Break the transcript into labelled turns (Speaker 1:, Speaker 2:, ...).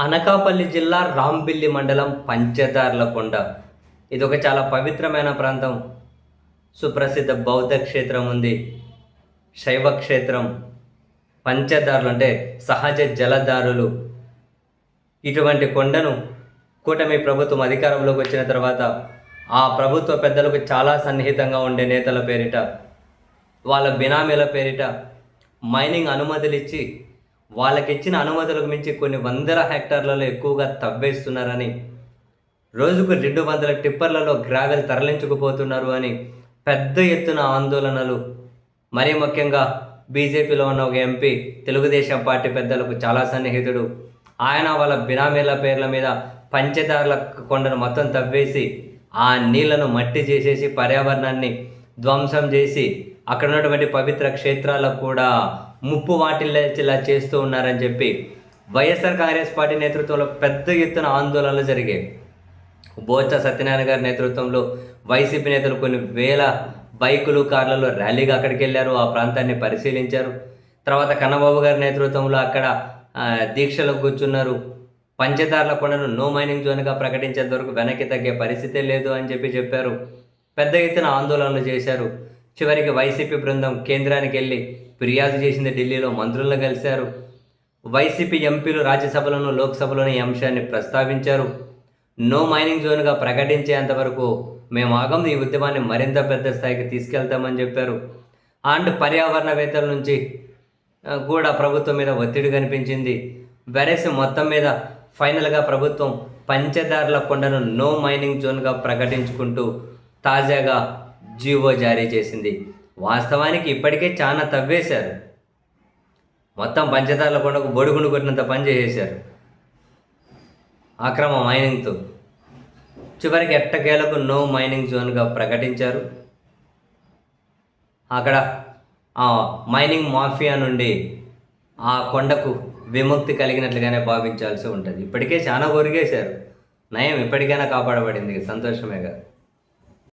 Speaker 1: అనకాపల్లి జిల్లా రాంబిల్లి మండలం పంచదార్లకొండ. ఇదొక చాలా పవిత్రమైన ప్రాంతం. సుప్రసిద్ధ బౌద్ధ క్షేత్రం ఉంది. శైవ క్షేత్రం. పంచదారులు అంటే సహజ జలధారులు. ఇటువంటి కొండను కూటమి ప్రభుత్వం అధికారంలోకి వచ్చిన తర్వాత ఆ ప్రభుత్వ పెద్దలకు చాలా సన్నిహితంగా ఉండే నేతల పేరిట, వాళ్ళ బినామీల పేరిట మైనింగ్ అనుమతులు ఇచ్చి వాళ్ళకిచ్చిన అనుమతులకు మించి కొన్ని వందల హెక్టార్లలో ఎక్కువగా తవ్వేస్తున్నారని, రోజుకు 200 టిప్పర్లలో గ్రావెల్ తరలించుకుపోతున్నారు అని పెద్ద ఎత్తున ఆందోళనలు. మరీ ముఖ్యంగా బీజేపీలో ఉన్న ఒక ఎంపీ తెలుగుదేశం పార్టీ పెద్దలకు చాలా సన్నిహితుడు. ఆయన వాళ్ళ బినామీల పేర్ల మీద పంచదారుల కొండను మొత్తం తవ్వేసి ఆ నీళ్లను మట్టి చేసేసి పర్యావరణాన్ని ధ్వంసం చేసి అక్కడ ఉన్నటువంటి పవిత్ర క్షేత్రాలకు కూడా ముప్పు వాటిల్లేలా చేస్తూ ఉన్నారని చెప్పి వైఎస్ఆర్ కాంగ్రెస్ పార్టీ నేతృత్వంలో పెద్ద ఎత్తున ఆందోళనలు జరిగాయి. బోత్స సత్యనారాయణ గారి నేతృత్వంలో వైసీపీ నేతలు కొన్ని వేల బైకులు, కార్లలో ర్యాలీగా అక్కడికి వెళ్ళారు. ఆ ప్రాంతాన్ని పరిశీలించారు. తర్వాత కన్నబాబు గారి నేతృత్వంలో అక్కడ దీక్షలకు కూర్చున్నారు. పంచదార్ల కొండను నో మైనింగ్ జోన్గా ప్రకటించేంత వరకు వెనక్కి తగ్గే పరిస్థితే లేదు అని చెప్పారు. పెద్ద ఎత్తున ఆందోళనలు చేశారు. చివరికి వైసీపీ బృందం కేంద్రానికి వెళ్ళి ఫిర్యాదు చేసింది. ఢిల్లీలో మంత్రులను కలిశారు. వైసీపీ ఎంపీలు రాజ్యసభలోను లోక్సభలోని ఈ అంశాన్ని ప్రస్తావించారు. నో మైనింగ్ జోన్గా ప్రకటించేంత వరకు మేము ఆగం, ఈ ఉద్యమాన్ని మరింత పెద్ద స్థాయికి తీసుకెళ్తామని చెప్పారు. అండ్ పర్యావరణవేత్తల నుంచి కూడా ప్రభుత్వం మీద ఒత్తిడి కనిపించింది. వెరసి మొత్తం మీద ఫైనల్గా ప్రభుత్వం పంచదార్ల కొండను నో మైనింగ్ జోన్గా ప్రకటించుకుంటూ తాజాగా జీవో జారీ చేసింది. వాస్తవానికి ఇప్పటికే చాలా తవ్వేశారు. మొత్తం పంచదార్ల కొండకు బొడుగును కొట్టినంత పని చేసేశారు అక్రమ మైనింగ్తో. చివరికి ఎట్టకేలకు నో మైనింగ్ జోన్గా ప్రకటించారు. అక్కడ మైనింగ్ మాఫియా నుండి ఆ కొండకు విముక్తి కలిగినట్లుగానే భావించాల్సి ఉంటుంది. ఇప్పటికే చాలా ఒరిగేశారు. నయం ఇప్పటికైనా కాపాడబడింది, సంతోషమేగా.